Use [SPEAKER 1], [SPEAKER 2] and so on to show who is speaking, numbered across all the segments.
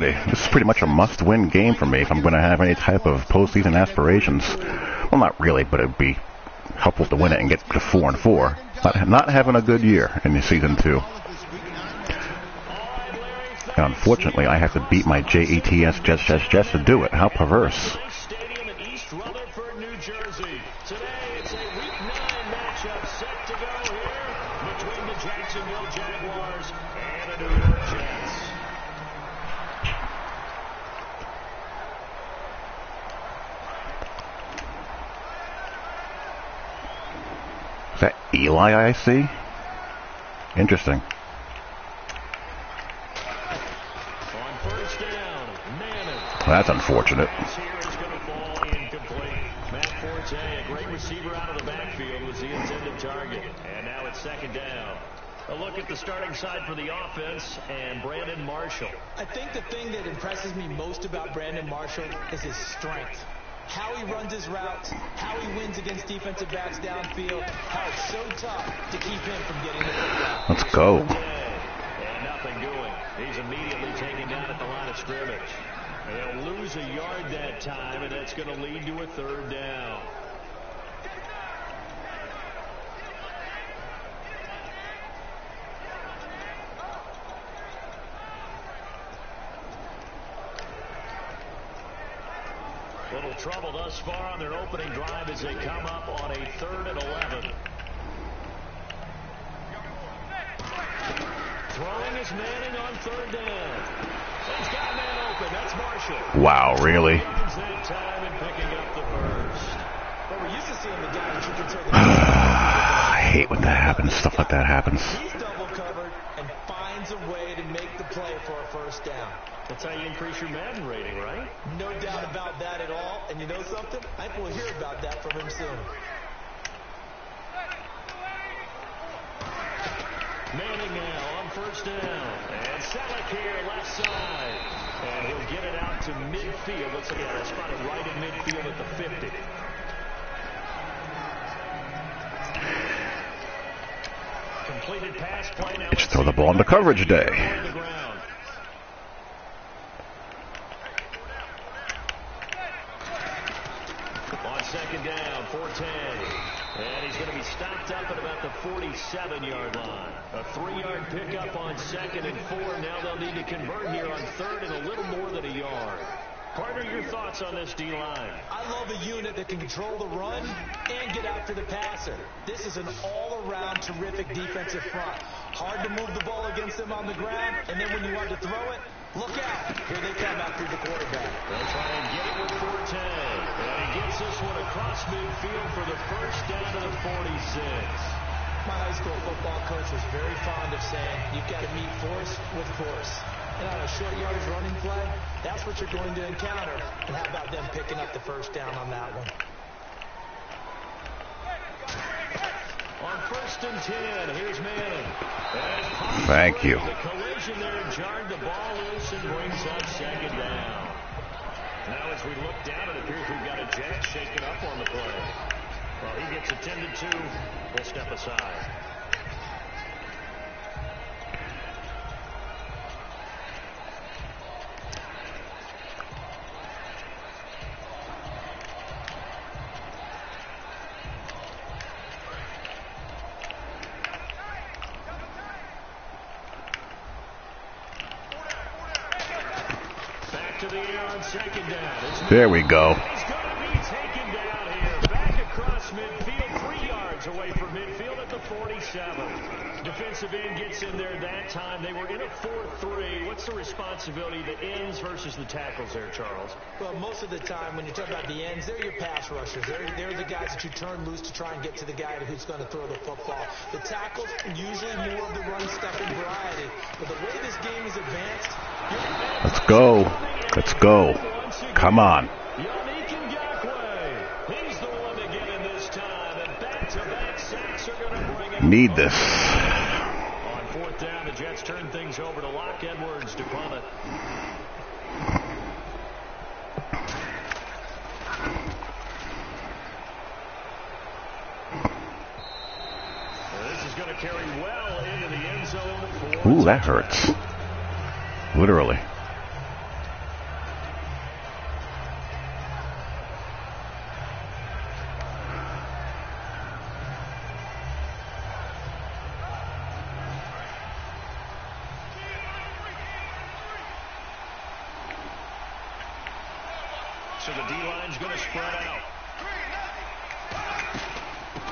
[SPEAKER 1] Friday. This is pretty much a must-win game for me if I'm going to have any type of postseason aspirations. Well, not really, but it'd be helpful to win it and get to 4-4. Not having a good year in season 2. And unfortunately, I have to beat my JETS Jets to do it. How perverse.
[SPEAKER 2] Jaguars and the New York Jets.
[SPEAKER 1] Is that Eli I see? Interesting.
[SPEAKER 2] On first down, Madden.
[SPEAKER 1] Well, that's unfortunate.
[SPEAKER 2] Matt Forte, a great receiver out of the backfield, was the intended target. And now it's second down. A look at the starting side for the offense and Brandon Marshall.
[SPEAKER 3] I think the thing that impresses me most about Brandon Marshall is his strength. How he runs his routes, how he wins against defensive backs downfield, how it's so tough to keep him from getting the football.
[SPEAKER 1] Let's go.
[SPEAKER 2] And nothing doing. He's immediately taken down at the line of scrimmage. They'll lose a yard that time, and that's going to lead to a third down. Little trouble thus far on their opening drive as they come up on a 3rd and 11. Throwing is Manning on 3rd down. He's got a man open. That's Marshall.
[SPEAKER 1] Wow, really?
[SPEAKER 2] That time and picking up the first.
[SPEAKER 3] Well, we're used to seeing the guy that you can throw the
[SPEAKER 1] I hate when that happens. Stuff like that happens.
[SPEAKER 3] He's double covered and finds a way to make the play for a first down.
[SPEAKER 2] That's how you increase your Madden rating, right?
[SPEAKER 3] No doubt about that at all. And you know something? I think we'll hear about that from him soon.
[SPEAKER 2] Manning now on first down. And Selleck here, left side. And he'll get it out to midfield. Looks like he'll spot it right in midfield at the 50. Completed pass play now.
[SPEAKER 1] Just throw the ball into coverage day.
[SPEAKER 2] On second down, Forte. And he's going to be stopped up at about the 47-yard line. A 3-yard pickup on 2nd and 4. Now they'll need to convert here on 3rd and a little more than a yard. Partner, your thoughts on this D-line?
[SPEAKER 3] I love a unit that can control the run and get after the passer. This is an all-around terrific defensive front. Hard to move the ball against them on the ground, and then when you want to throw it, look out. Here they come after the quarterback.
[SPEAKER 2] They'll try and get it with Forte. And he gets this one across midfield for the first down to the 46.
[SPEAKER 3] My high school football coach was very fond of saying, you've got to meet force with force. And on a short yardage running play, that's what you're going to encounter. And how about them picking up the first down on that one?
[SPEAKER 2] On 1st and 10, here's Manning.
[SPEAKER 1] Thank you.
[SPEAKER 2] The collision there jarred the ball loose and brings up second down. Now as we look down, it appears we've got a Jags shaken up on the play. Well, he gets attended to. We'll step aside. To the air on second down.
[SPEAKER 1] There we go.
[SPEAKER 2] He's going to be taken down here. Back across midfield, 3 yards away from midfield at the 47. Defensive end gets in there that time. They were in a 4-3. What's the responsibility, the ends versus the tackles there, Charles?
[SPEAKER 3] Well, most of the time when you talk about the ends, they're your pass rushers. They're the guys that you turn loose to try and get to the guy who's going to throw the football. The tackles, usually more of the run-stuffing variety. But the way this game is advanced,
[SPEAKER 1] let's go. Let's go. Come on. Need this.
[SPEAKER 2] On 4th down, the Jets turn things over to Locke Edwards to punt it. This is going to carry well into the end zone.
[SPEAKER 1] Ooh, that hurts. Literally.
[SPEAKER 2] So the D-line's going to spread out.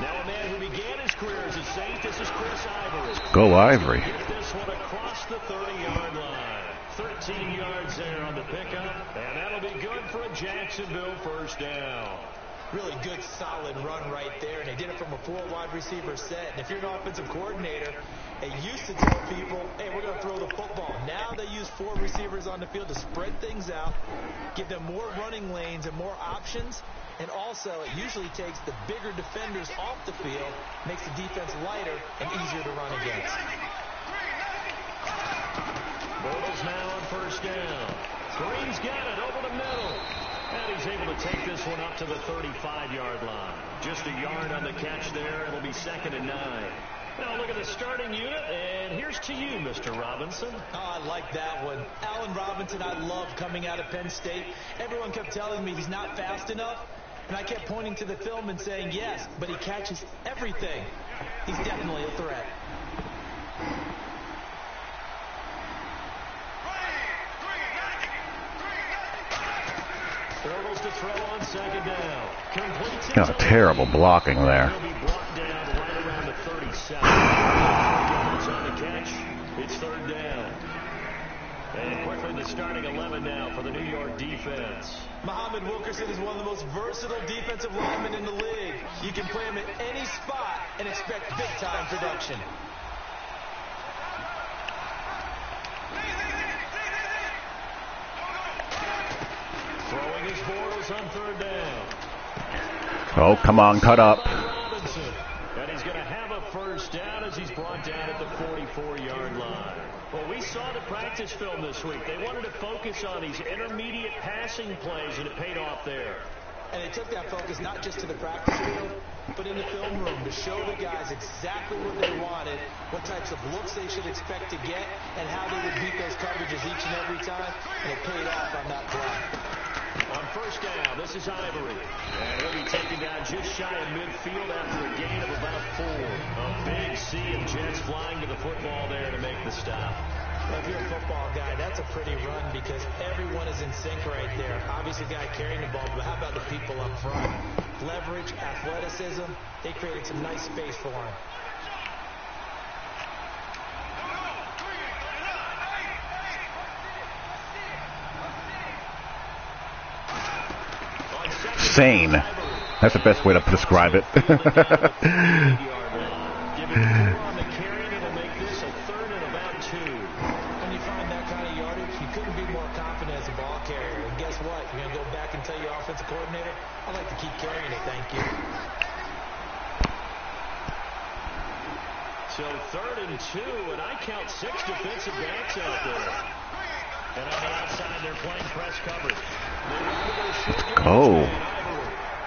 [SPEAKER 2] Now a man who began his career as a Saint, this is Chris Ivory.
[SPEAKER 1] Go Ivory.
[SPEAKER 2] Get this one across the 30-yard line. 13 yards there on the pickup, and that'll be good for a Jacksonville first down.
[SPEAKER 3] Really good, solid run right there, and they did it from a 4 wide receiver set. And if you're an offensive coordinator, they used to tell people, hey, we're going to throw the football. Now they use 4 receivers on the field to spread things out, give them more running lanes and more options. And also, it usually takes the bigger defenders off the field, makes the defense lighter and easier to run against.
[SPEAKER 2] Bortles now on first down. Green's got it over the middle. And he's able to take this one up to the 35-yard line. Just a yard on the catch there. It'll be 2nd and 9. Now look at the starting unit, and here's to you, Mr. Robinson.
[SPEAKER 3] Oh, I like that one. Allen Robinson, I love coming out of Penn State. Everyone kept telling me he's not fast enough, and I kept pointing to the film and saying, yes, but he catches everything. He's definitely a threat.
[SPEAKER 2] Bortles to throw on 2nd down. Completes
[SPEAKER 1] Oh, terrible blocking there.
[SPEAKER 2] He'll be brought down right around the 37. On the catch. It's 3rd down. And quickly the starting 11 now for the New York defense.
[SPEAKER 3] Muhammad Wilkerson is one of the most versatile defensive linemen in the league. You can play him at any spot and expect big-time production.
[SPEAKER 2] Throwing his Bortles on 3rd down.
[SPEAKER 1] Oh, come on, cut up.
[SPEAKER 2] And he's going to have a first down as he's brought down at the 44-yard line. Well, we saw the practice film this week. They wanted to focus on these intermediate passing plays, and it paid off there.
[SPEAKER 3] And they took that focus not just to the practice field, but in the film room to show the guys exactly what they wanted, what types of looks they should expect to get, and how they would beat those coverages each and every time. And it paid off on that play.
[SPEAKER 2] On first down, this is Ivory. And he'll be taken down just shy of midfield after a gain of about 4. A big sea of Jets flying to the football there to make the stop.
[SPEAKER 3] Well, if you're a football guy, that's a pretty run because everyone is in sync right there. Obviously, the guy carrying the ball, but how about the people up front? Leverage, athleticism, they created some nice space for him.
[SPEAKER 1] Insane. That's the best way to describe it.
[SPEAKER 3] When you find that kind of yardage, you couldn't be more confident as a ball carrier. And guess what? You're going to go back and tell your offensive coordinator, I'd like to keep carrying it, thank you.
[SPEAKER 2] So 3rd and 2, and I count 6 defensive backs out there. And on the outside, they're playing press coverage.
[SPEAKER 1] Oh.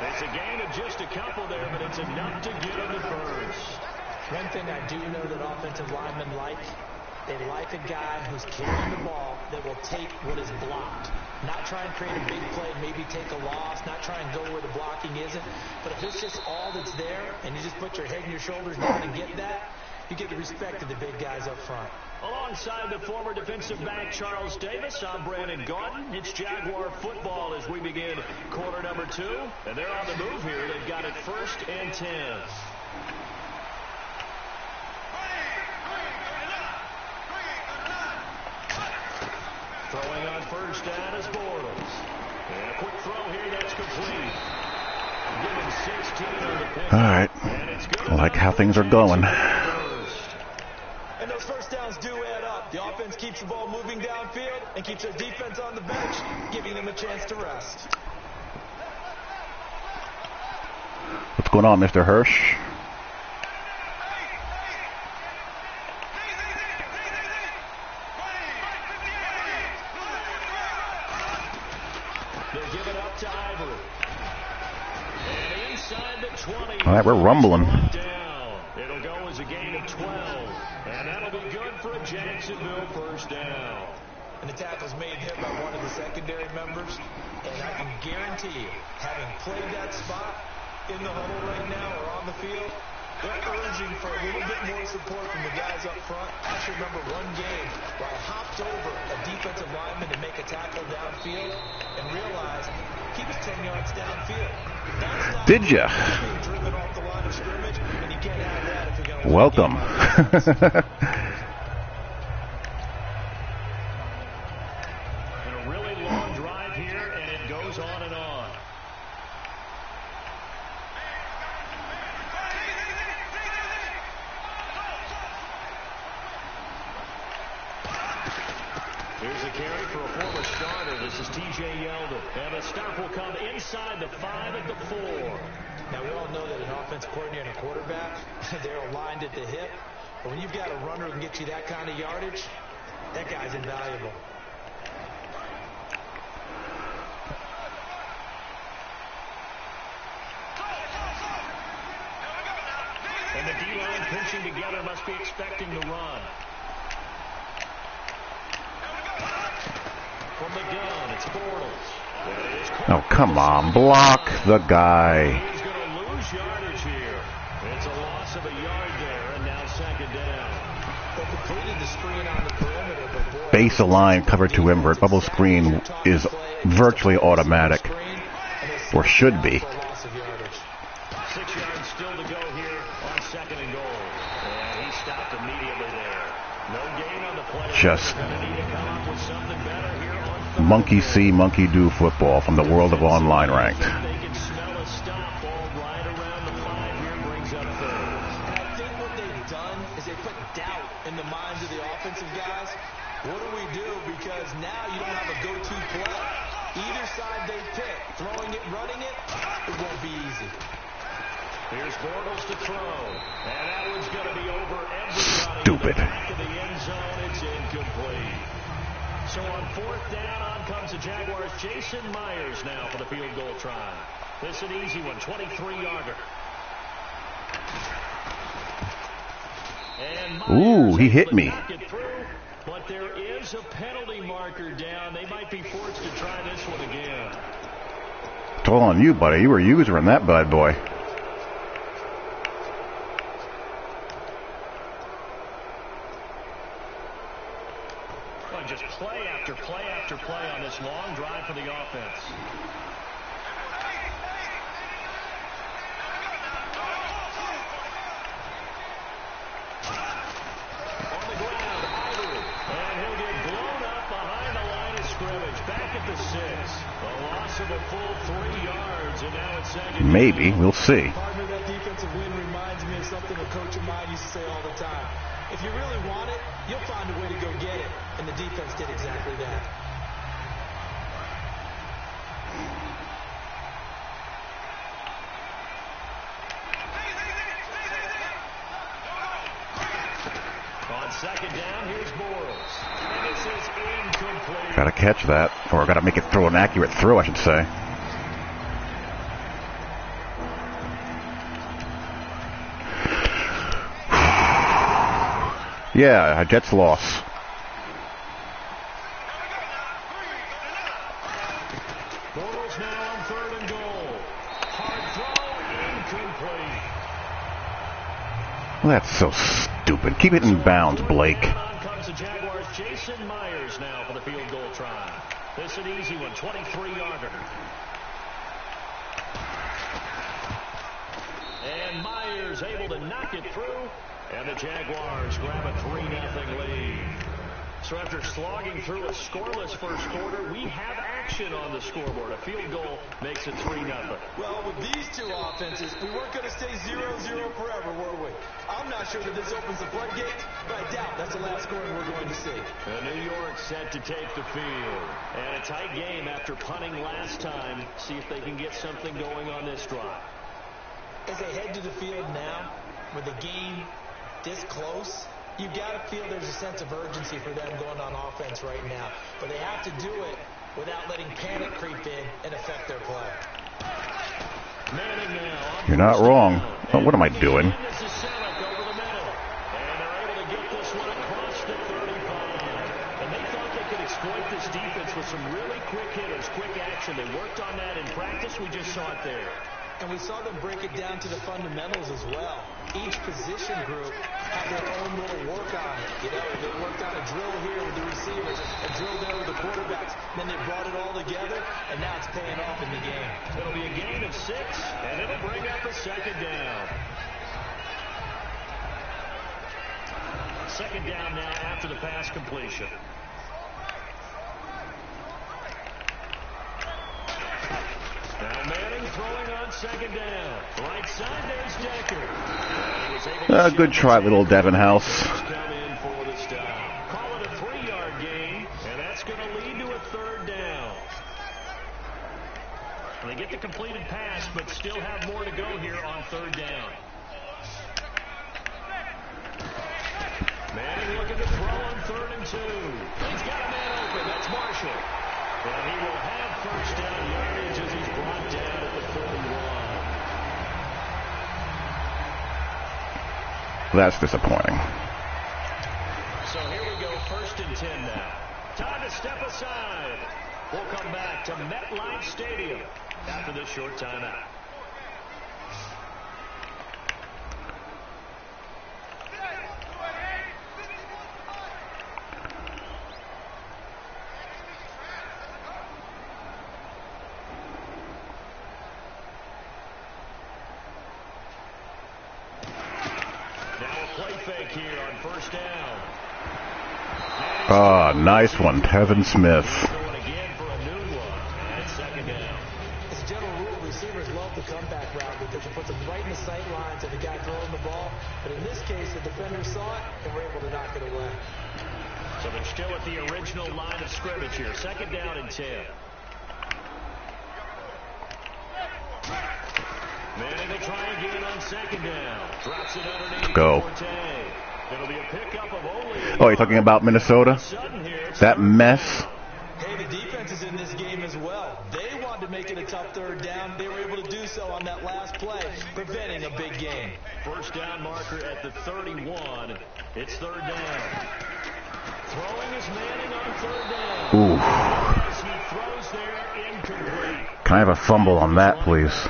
[SPEAKER 2] It's a gain of just a couple there, but it's enough to get them the first.
[SPEAKER 3] One thing I do know that offensive linemen like, they like a guy who's carrying the ball that will take what is blocked. Not try and create a big play, maybe take a loss, not try and go where the blocking isn't. But if it's just all that's there, and you just put your head and your shoulders down and get that, you get the respect of the big guys up front.
[SPEAKER 2] Alongside the former defensive back Charles Davis, I'm Brandon Gaudin. It's Jaguar football as we begin quarter number 2. And they're on the move here. They've got it 1st and 10. Throwing on first down is Bortles. And a quick throw here, that's complete. Give him 16 on the pick.
[SPEAKER 1] All right. I like how things are going.
[SPEAKER 3] And those first downs do add up. The offense keeps the ball moving downfield and keeps their defense on the bench, giving them a chance to rest.
[SPEAKER 1] What's going on, Mr. Hirsch?
[SPEAKER 2] They'll give it up to Ivory. And inside the 20.
[SPEAKER 1] All right, we're rumbling.
[SPEAKER 2] It'll go as a gain of 12. And that'll be good for a Jacksonville first down.
[SPEAKER 3] And the tackle's made here by one of the secondary members. And I can guarantee you, having played that spot in the huddle right now or on the field, they're urging for a little bit more support from the guys up front. I actually remember one game where I hopped over a defensive lineman to make a tackle downfield and realized he was 10 yards downfield. That's
[SPEAKER 1] Did ya?
[SPEAKER 3] being driven off the line of scrimmage, and you can't have that if you're going to
[SPEAKER 1] Welcome.
[SPEAKER 2] And a really long drive here, and it goes on and on. Here's a carry for a former starter. This is T.J. Yeldon. And the stop will come inside the 5 at the 4.
[SPEAKER 3] Now, we all know that an offensive coordinator and a quarterback, they're aligned at the hip. But when you've got a runner who can get you that kind of yardage, that guy's invaluable.
[SPEAKER 2] And the D-line pinching together, must be expecting the run. From the gun, it's Bortles.
[SPEAKER 1] Oh, come on. Block the guy.
[SPEAKER 2] He's going to lose yardage here. It's a loss of a yard there, and now second down.
[SPEAKER 3] They completed the screen on the perimeter, but boy,
[SPEAKER 1] Base of line, cover 2 invert. Bubble screen is virtually automatic. Or should be.
[SPEAKER 2] 6 yards still to go here on second and goal. And he stopped immediately there. No gain on the play.
[SPEAKER 1] Just
[SPEAKER 2] Going to need to come up with something better here on third.
[SPEAKER 1] monkey see, monkey do football from the world of online ranked.
[SPEAKER 2] They can smell a stop. Ball right around the 5 here, brings up third.
[SPEAKER 3] and I think what they've done is they put doubt in the minds of the offensive guys. What do we do? Because now you don't have a go-to play. Either side they pick, throwing it, running it, it won't be easy.
[SPEAKER 2] Here's Bortles to throw. And that one's going to be over everybody.
[SPEAKER 1] Stupid.
[SPEAKER 2] Back of the end zone, it's incomplete. So on 4th down, on comes the Jaguars. Jason Myers now for the field goal try. This is an easy one, 23-yarder. And Myers
[SPEAKER 1] Ooh, he hit
[SPEAKER 2] able to
[SPEAKER 1] me.
[SPEAKER 2] knock it through, but there is a penalty marker down. They might be forced to try this one again.
[SPEAKER 1] It's all on you, buddy. You were a user in that bad boy.
[SPEAKER 2] Well, just play after play after play on this long drive for the offense. On the ground, Ivory. And he'll get blown up behind the line of scrimmage. Back at the 6. A loss of a full 3 yards, and now it's second.
[SPEAKER 1] Maybe. We'll see.
[SPEAKER 3] Partner, that defensive win reminds me of something a coach of mine used to say all the time. If you really want it, you'll find a way to go get it. And the defense did exactly that.
[SPEAKER 2] On second down, here's Bortles. And this is incomplete.
[SPEAKER 1] Gotta catch that. Or gotta make it throw an accurate throw, I should say. Yeah, Jets loss.
[SPEAKER 2] Bortles now on 3rd and goal. Hard throw, incomplete.
[SPEAKER 1] Well, that's so stupid. Keep it in bounds, Blake.
[SPEAKER 2] On comes the Jaguars. Jason Myers now for the field goal try. This is an easy one, 23-yarder. And Myers able to knock it through. And the Jaguars grab a 3-0 lead. So after slogging through a scoreless first quarter, we have action on the scoreboard. A field goal makes it 3-0.
[SPEAKER 3] Well, with these two offenses, we weren't going to stay 0-0 forever, were we? I'm not sure that this opens the floodgates, but I doubt that's the last scoring we're going to see.
[SPEAKER 2] And New York set to take the field. And a tight game after punting last time. See if they can get something going on this drive.
[SPEAKER 3] As they head to the field now, with the game this close, you've got to feel there's a sense of urgency for them going on offense right now. But they have to do it without letting panic creep in and affect their play.
[SPEAKER 2] Manning now.
[SPEAKER 1] You're not wrong. Oh, what am I doing?
[SPEAKER 2] This is Selleck over the middle. And they're able to get this one across the 35. And they thought they could exploit this defense with some really quick hitters, quick action. They worked on that in practice. We just saw it there.
[SPEAKER 3] And we saw them break it down to the fundamentals as well. Each position group had their own little work on it. You know, they worked on a drill here with the receivers, a drill there with the quarterbacks. Then they brought it all together, and now it's paying off in the game.
[SPEAKER 2] It'll be a gain of 6, and it'll bring up a second down. Second down now after the pass completion. Now Manning throwing on second down. Right side, there's Decker.
[SPEAKER 1] Good try, little Devin House.
[SPEAKER 2] Come in for the stop. Call it a 3-yard gain, and that's going to lead to a third down. They get the completed pass, but still have more to go here on third down. Manning looking to throw on 3rd and 2. He's got a man open. That's Marshall. And he will have first down yardage as he's brought down at the 41.
[SPEAKER 1] That's disappointing.
[SPEAKER 2] So here we go, 1st and 10 now. Time to step aside. We'll come back to MetLife Stadium after this short timeout. Here on first down.
[SPEAKER 1] Ah, nice one, Tevin Smith.
[SPEAKER 2] Going again for a new one. And second down.
[SPEAKER 3] As a general rule, receivers love the comeback route because it puts them right in the sight lines of the guy throwing the ball. But in this case, the defender saw it and were able to knock it away.
[SPEAKER 2] So they're still at the original line of scrimmage here. Second down and 10. Manning will try again on second down. Drops it underneath.
[SPEAKER 1] Go.
[SPEAKER 2] It'll be a pickup of only.
[SPEAKER 1] Oh, you're talking about Minnesota? That mess.
[SPEAKER 3] Hey, the defense is in this game as well. They wanted to make it a tough third down. They were able to do so on that last play, preventing a big gain.
[SPEAKER 2] First down marker at the 31. It's third down. Throwing is Manning on third down.
[SPEAKER 1] Ooh.
[SPEAKER 2] As he throws there, incomplete.
[SPEAKER 1] Can I have a fumble on that, please?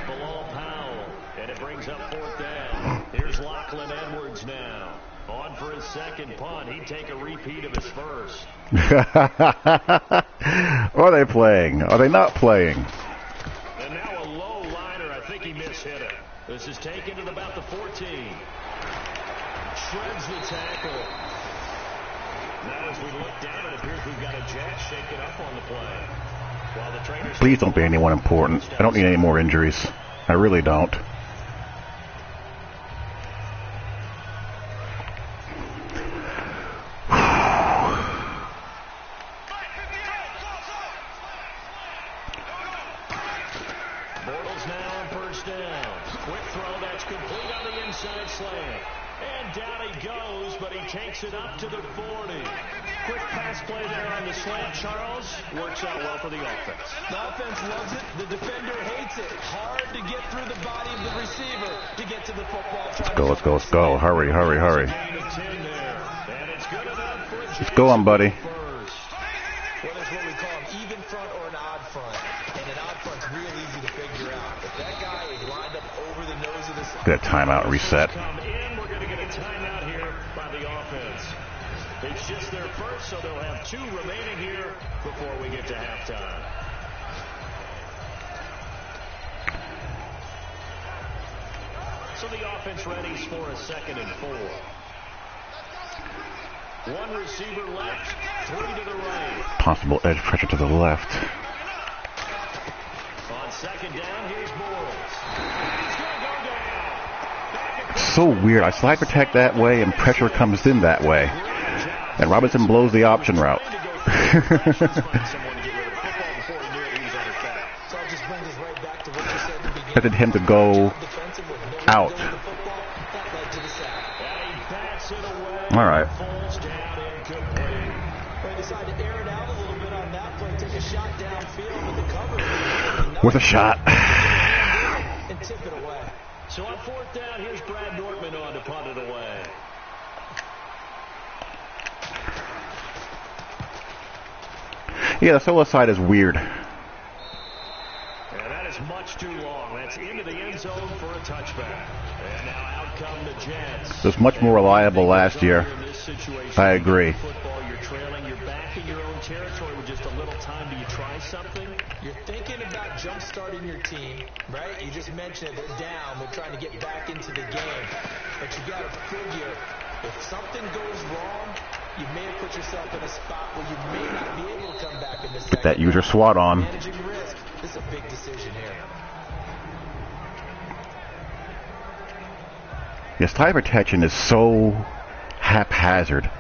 [SPEAKER 2] For his second punt, he'd take a repeat of his first.
[SPEAKER 1] Are they playing? Are they not playing?
[SPEAKER 2] And now a low liner. I think he mishit it. This is taken to about the 14. Shreds the tackle. Now as we look down, it appears we've got a Jags shaken up on the play. While the trainers.
[SPEAKER 1] Please don't be anyone important. I don't need any more injuries. I really don't.
[SPEAKER 2] It up to the 40. Quick pass play there on the slant, Charles. Works out well for the offense.
[SPEAKER 3] The offense loves it. The defender hates it. Hard to get through the body of the receiver to get to the football.
[SPEAKER 1] Let's go. Hurry. Let's go on, buddy.
[SPEAKER 3] Well, that's what we call an even front or an odd front. And an odd front's real easy to figure out. If that guy is lined up over the nose of the
[SPEAKER 1] Get a timeout reset.
[SPEAKER 2] We're going to get a timeout here by the offense. It's just their first, so they'll have 2 remaining here before we get to halftime. So the offense readies for a 2nd and 4. 1 receiver left, 3 to the right.
[SPEAKER 1] Possible edge pressure to the left.
[SPEAKER 2] On second down, here's Bortles. He's going to go down.
[SPEAKER 1] So weird. I slide protect that way and pressure comes in that way. And Robinson blows the option route. Expected him to go out. All right. With a shot.
[SPEAKER 3] And tip it away.
[SPEAKER 2] So on 4th down, here's Brad Nortman on to punt it away. Yeah,
[SPEAKER 1] the solo side is weird.
[SPEAKER 2] And that is much too long. That's into the end zone for a touchback. And now out come the Jets.
[SPEAKER 1] It was much more reliable last year. I agree.
[SPEAKER 2] Football, you're trailing, you're back in your own territory with just a little time. Do you try something?
[SPEAKER 3] You're thinking about jump-starting your team, right? You just mentioned it. They're down. They're trying to get back into the game. But you got to figure, if something goes wrong, you may have put yourself in a spot where you may not be able to come back in the second.
[SPEAKER 1] Get that user SWAT on.
[SPEAKER 3] Managing risk. This is a big decision here.
[SPEAKER 1] Yes, tie protection is so haphazard.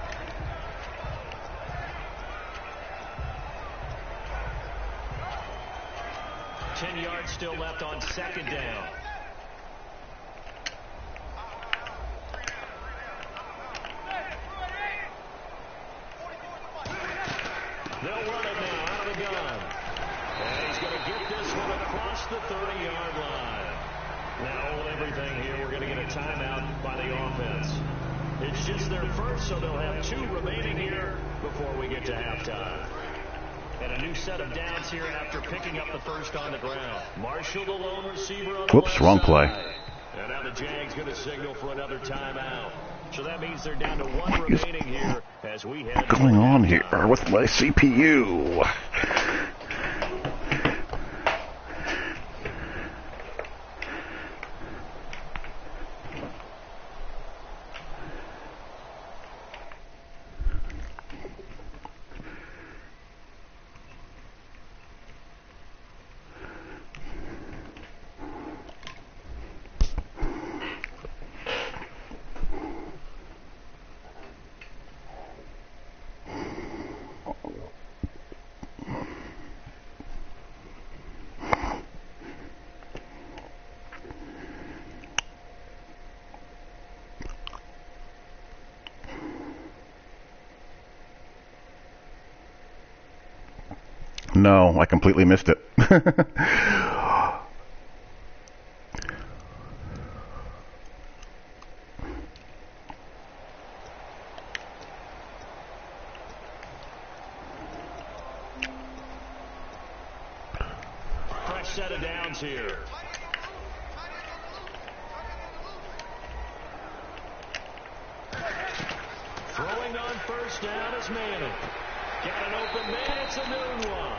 [SPEAKER 2] Still left on second down. They'll run it now out of the gun. And he's going to get this one across the 30-yard line. Now hold everything here. We're going to get a timeout by the offense. It's just their first, so they'll have 2 remaining here before we get to halftime. And a new set of downs here after picking up the first on the ground. Marshall, the lone receiver on the
[SPEAKER 1] Whoops, wrong play.
[SPEAKER 2] And now the Jags going to signal for another timeout. So that means they're down to 1 remaining here as we head.
[SPEAKER 1] What's going on here with my CPU? No, I completely missed it.
[SPEAKER 2] Fresh set of downs here. Throwing on first down is Manning. Got an open man. It's a noon one.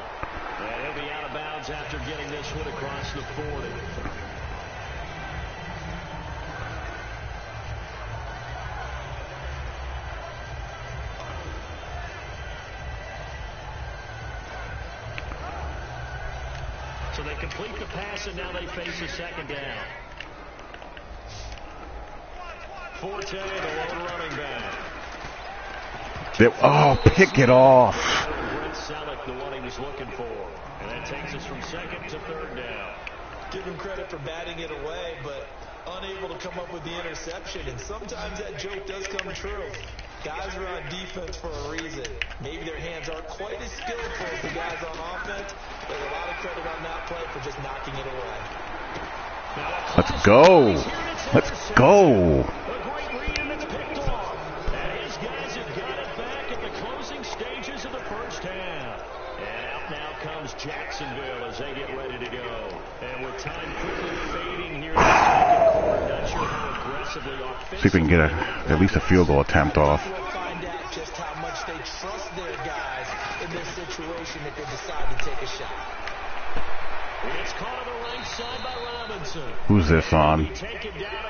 [SPEAKER 2] And he'll be out of bounds after getting this one across the 40. So they complete the pass, and now they face a second down. Forte, the lone running back.
[SPEAKER 1] Oh, pick it off.
[SPEAKER 2] The one he was looking for. And that takes us from second to third down.
[SPEAKER 3] Give him credit for batting it away, but unable to come up with the interception. And sometimes that joke does come true. Guys are on defense for a reason. Maybe their hands aren't quite as skillful as the guys on offense, but a lot of credit on that play for just knocking it away.
[SPEAKER 1] Let's go. Let's go.
[SPEAKER 2] Jacksonville as they get ready to go. And with time quickly fading here in the second quarter, not sure how aggressively offensively.
[SPEAKER 1] See if we can get at least a field goal attempt off.
[SPEAKER 3] We'll find out just how much they trust their guys in this situation if they decide to take a shot.
[SPEAKER 2] It's caught on the right side by Robinson.
[SPEAKER 1] Who's this on?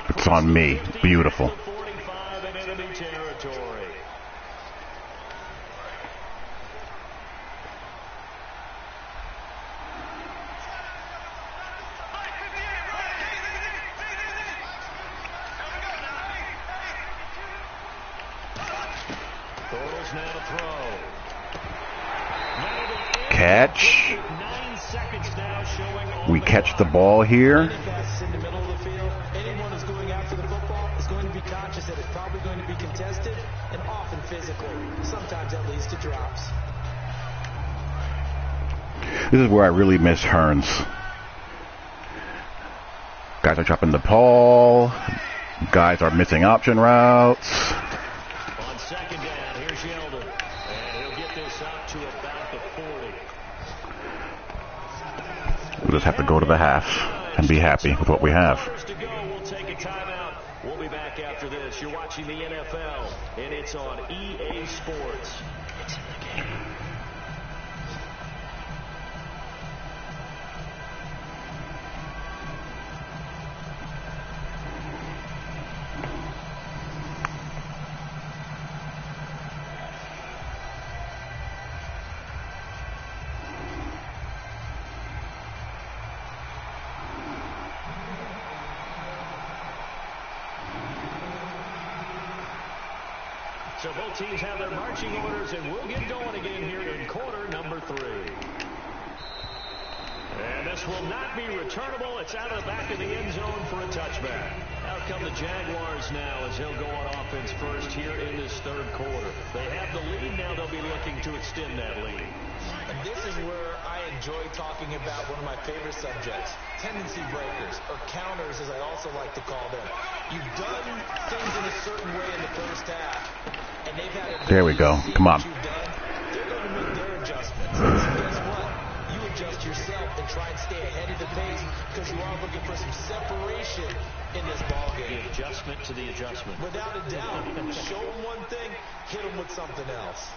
[SPEAKER 1] It's on me. Beautiful.
[SPEAKER 2] 45 in enemy territory. Now to throw.
[SPEAKER 1] Catch. We catch the ball here.
[SPEAKER 3] In the middle of the field, anyone who's going after the football is going to be conscious that it's probably going to be contested and often physical. Sometimes that leads to drops.
[SPEAKER 1] This is where I really miss Hearns. Guys are dropping the ball. Guys are missing option routes.
[SPEAKER 2] On second down, here's Yeldon. And he'll get this out to about the 40.
[SPEAKER 1] We'll just have to go to the half and be happy with what we have.
[SPEAKER 2] We'll take a timeout. We'll be back after this. You're watching the NFL, and it's on EA Sports. It's in the game. So both teams have their marching orders, and we'll get going again here in quarter number 3. And this will not be returnable. It's out of the back of the end zone for a touchback. Out come the Jaguars now as he'll go on offense first here in this third quarter. They have the lead. Now they'll be looking to extend that lead.
[SPEAKER 3] And this is where I enjoy talking about one of my favorite subjects, tendency breakers, or counters as I also like to call them. You've done things in a certain way in the first half, and they've had a
[SPEAKER 1] there we go. Come on.
[SPEAKER 3] They're going to make their adjustments. So guess what? You adjust yourself and try and stay ahead of the pace because you are looking for some separation in this ballgame.
[SPEAKER 2] The adjustment to the adjustment.
[SPEAKER 3] Without a doubt. Show them one thing, hit them with something else.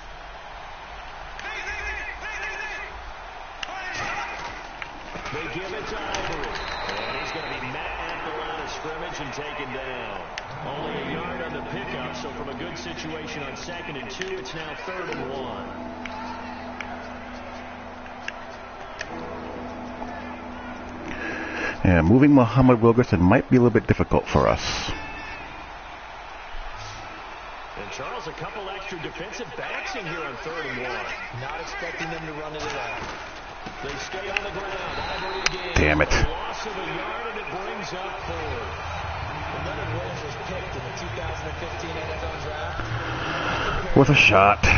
[SPEAKER 2] They give it to Ivory. And he's going to be met at the line of scrimmage and taken down. Only a yard on the pickup, so from a good situation on 2nd and 2, it's now 3rd and 1.
[SPEAKER 1] Yeah, moving Muhammad Wilkerson might be a little bit difficult for us.
[SPEAKER 2] And Charles, a couple extra defensive backs in here on 3rd and 1.
[SPEAKER 3] Not expecting them to run it at all.
[SPEAKER 2] They stay on the ground. Ivory again.
[SPEAKER 1] Damn it.
[SPEAKER 2] A loss of a yard, and it brings up 4th.
[SPEAKER 3] Leonard Williams was picked in the 2015 NFL Draft.
[SPEAKER 1] With a shot.
[SPEAKER 3] And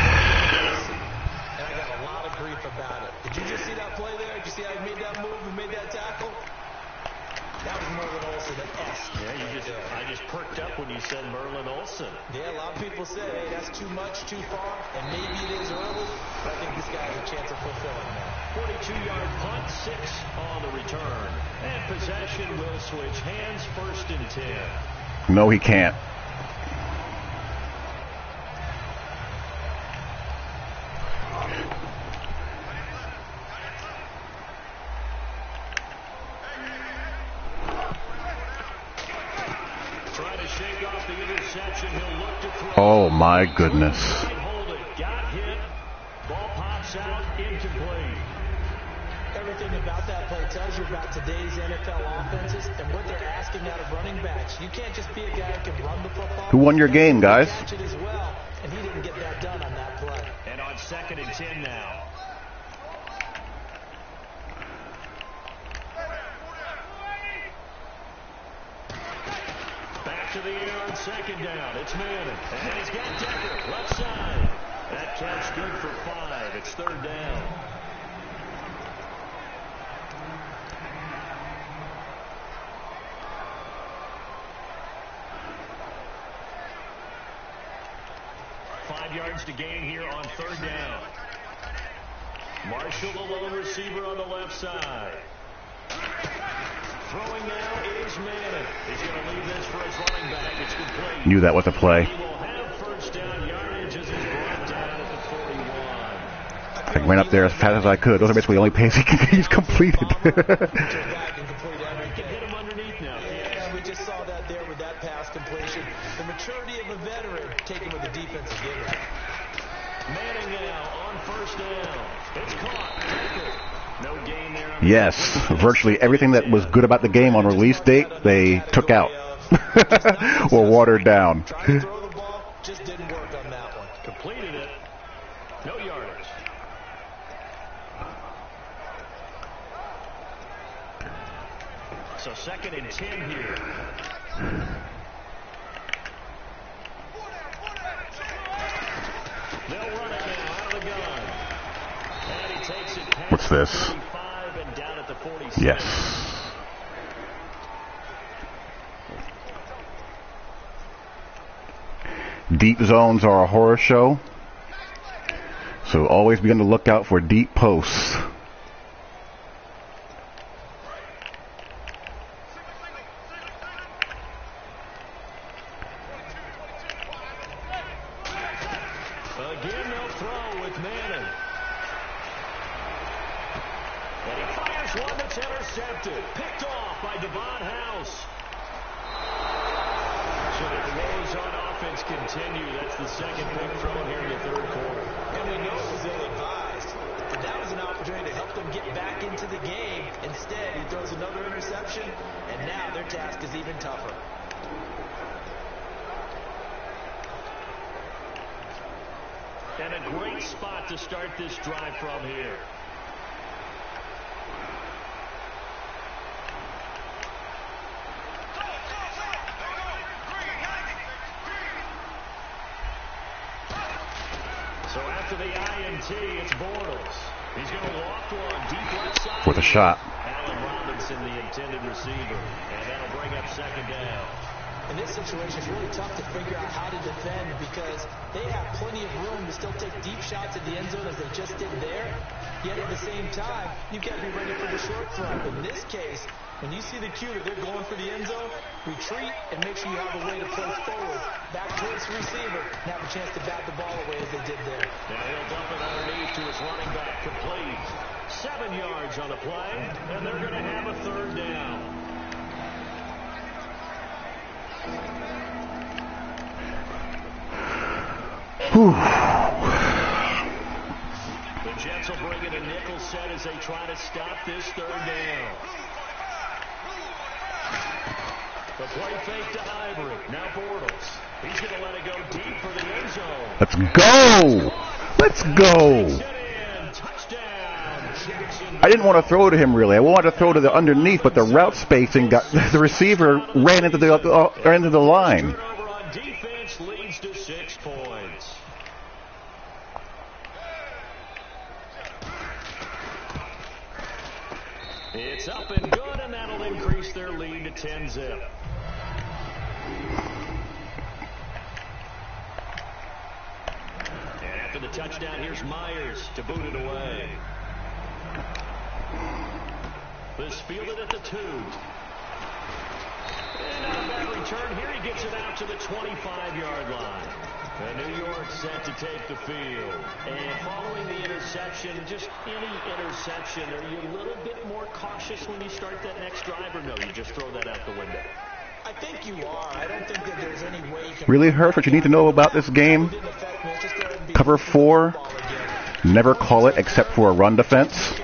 [SPEAKER 3] I got a lot of grief about it. Did you just see that play there? Did you see how he made that move and made that tackle? That was Merlin Olsen-esque.
[SPEAKER 2] Yeah, I just perked up when you said Merlin Olsen.
[SPEAKER 3] Yeah, a lot of people say, hey, that's too much, too far, and maybe it is early, but I think this guy has a chance of fulfilling that.
[SPEAKER 2] 42-yard punt, 6 on the return. And possession will switch hands, 1st and 10.
[SPEAKER 1] No, he can't.
[SPEAKER 2] Trying to shake off the interception. He'll look to throw.
[SPEAKER 1] Oh, my goodness.
[SPEAKER 2] Hold it. Got hit. Ball pops out. Incomplete.
[SPEAKER 3] Everything about that play tells you about today's NFL offenses and what they're asking out of running backs. You can't just be a guy who can run the football.
[SPEAKER 1] Who won your game, guys?
[SPEAKER 3] Catch it as well, and he didn't get that done on that play.
[SPEAKER 2] And on 2nd and 10 now. Back to the air on 2nd down. It's Madden. And he's got Decker. Left side. That catch good for 5. It's 3rd down. Yards to gain here on 3rd down. Marshall, the lone receiver on the left side. Throwing now is Madden. He's going to leave this for his running back. It's complete.
[SPEAKER 1] Knew that was a play.
[SPEAKER 2] He will have 1st down yardage as he's brought down at the 41.
[SPEAKER 1] I ran up there as fast as I could. Those are basically the only pace he's completed.
[SPEAKER 2] He can hit him underneath now.
[SPEAKER 3] Yeah, we just saw that there with that pass completion. The maturity of a veteran taken with the defensive giver.
[SPEAKER 2] Manning now on 1st down. It's caught. No gain there.
[SPEAKER 1] Yes, virtually everything that was good about the game on release date, they took out or watered down.
[SPEAKER 3] Tried to throw the ball, just didn't work on that one.
[SPEAKER 2] Completed it. No yardage. So 2nd and 10 here. They'll run it now out of the gun. And he takes it past
[SPEAKER 1] What's this?
[SPEAKER 2] 45 and down at the 46.
[SPEAKER 1] Yes. Deep zones are a horror show, so always be on the lookout for deep posts.
[SPEAKER 2] intercepted. Picked off by Devon House. So the throws on offense continue. That's the second big throw here in the third quarter.
[SPEAKER 3] And we know it was ill-advised. But that was an opportunity to help them get back into the game. Instead, he throws another interception, and now their task is even tougher.
[SPEAKER 2] And a great spot to start this drive from here. So after the INT, it's Bortles. He's going to loft one deep left side.
[SPEAKER 1] With a shot.
[SPEAKER 2] Allen Robinson, the intended receiver. And that'll bring up second down.
[SPEAKER 3] In this situation, it's really tough to figure out how to defend because they have plenty of room to still take deep shots at the end zone as they just did there. Yet at the same time, you've got to be ready for the short throw. In this case, when you see the cue that they're going for the end zone, retreat and make sure you have a way to play forward, back towards the receiver, and have a chance to bat the ball away as they did there.
[SPEAKER 2] Now he'll dump it underneath to his running back, complete. 7 yards on the play, and they're going to have a third down.
[SPEAKER 1] Whew.
[SPEAKER 2] The Jets will bring in a nickel set as they try to stop this third down. The play fake to Ivory. Now Bortles. He's going to let it go deep for the end zone.
[SPEAKER 1] Let's go! Let's go! I didn't want to throw to him, really. I wanted to throw to the underneath, but the route spacing got the receiver ran into the line.
[SPEAKER 2] Turnover on defense leads to 6 points. It's up and good, and that'll increase their lead to 10-zip. And after the touchdown, here's Myers to boot it away. This fielded at the 2. And on a bad return, here he gets it out to the 25-yard line. And New York set to take the field. And following the interception, just any interception, are you a little bit more cautious when you start that next drive, or no, you just throw that out the window?
[SPEAKER 3] I think you are. I don't think that there's any way you can...
[SPEAKER 1] Really hurts what you need to know about this game. Cover 4, never call it except for a run defense,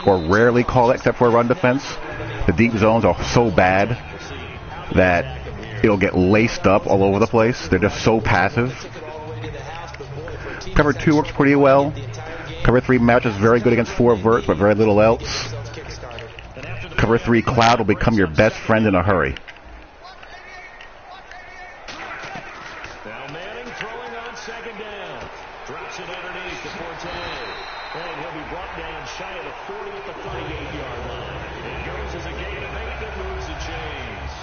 [SPEAKER 1] or rarely call it except for a run defense. The deep zones are so bad that it'll get laced up all over the place. They're just so passive. Cover 2 works pretty well. Cover 3 matches very good against 4 verts, but very little else. Cover 3 cloud will become your best friend in a hurry.
[SPEAKER 2] Now Manning throwing on second down. Drops it underneath to Forte. And he'll be brought down shy of the 40 at the 38-yard line. It goes as a gain of 8 that moves the chains.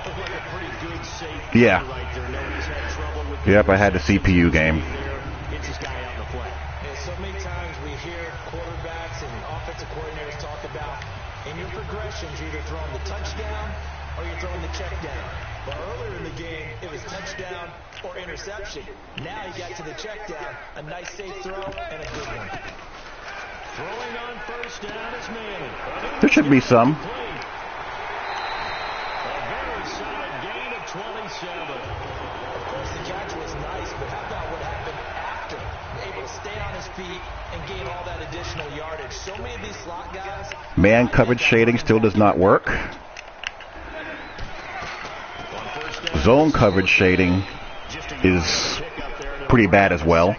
[SPEAKER 2] Looked like a pretty good safety.
[SPEAKER 1] Yeah.
[SPEAKER 2] Right there. Nobody's had trouble with
[SPEAKER 1] Yep, I had the CPU game.
[SPEAKER 2] Gets his guy out in the flat.
[SPEAKER 3] And so many times we hear quarterbacks and offensive coordinators talk about in your progressions, you're either throwing the touchdown or you're throwing the check down. But earlier in the game, it was touchdown or interception. Now you got to the check down, a nice safe throw and a good one.
[SPEAKER 2] Throwing on first down is Manning.
[SPEAKER 1] There should be some.
[SPEAKER 2] A very solid gain of 27.
[SPEAKER 3] Of course, the catch was nice, but how about what happened after? Able to stay on his feet and gain all that additional yardage. So many of these slot guys...
[SPEAKER 1] Man coverage shading still does not work. Zone coverage shading is pretty bad as well.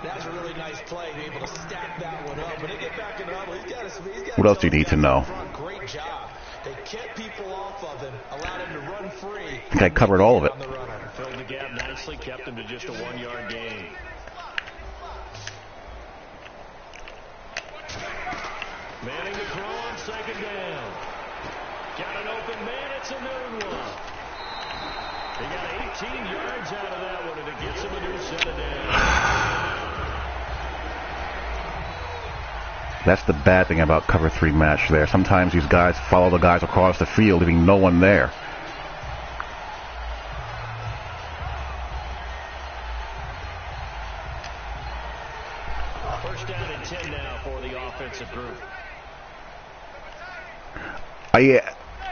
[SPEAKER 3] That's a really nice play, be able to stack that one up. But they get back in the huddle. He's got
[SPEAKER 1] What else do you need to know?
[SPEAKER 3] Great job. They kept people off of him, allowed him to run free.
[SPEAKER 1] I think I covered all of it.
[SPEAKER 2] Filled the gap nicely, kept him to just a 1-yard gain. Manning to throw on second down. Got an open man, it's a new one. He got 18 yards out of that one, and it gets him a new set of downs.
[SPEAKER 1] That's the bad thing about cover 3 match there. Sometimes these guys follow the guys across the field, leaving no one there.
[SPEAKER 2] First down and 10 now for the offensive group.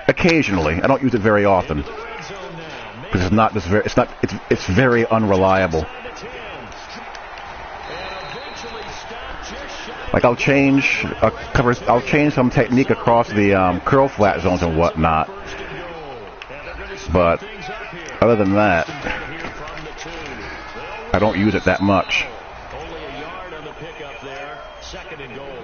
[SPEAKER 1] Occasionally. I don't use it very often because it's not this very. It's very unreliable. Like I'll change some technique across the curl flat zones and whatnot, but other than that, I don't use it that much.
[SPEAKER 2] Only a yard on the pickup there. 2nd and goal.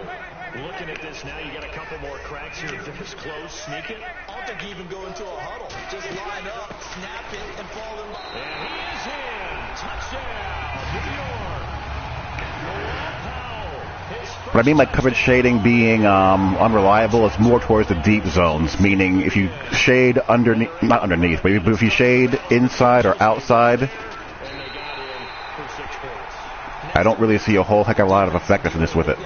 [SPEAKER 2] Looking at this now, you got a couple more cracks here. This close, sneak it.
[SPEAKER 3] I don't think you even go into a huddle. Just line up, snap it, and fall in line.
[SPEAKER 2] And he is in. Touchdown, New York.
[SPEAKER 1] But I mean, like coverage shading being unreliable is more towards the deep zones. Meaning, if you shade underneath, not underneath, but if you shade inside or outside, I don't really see a whole heck of a lot of effectiveness with it.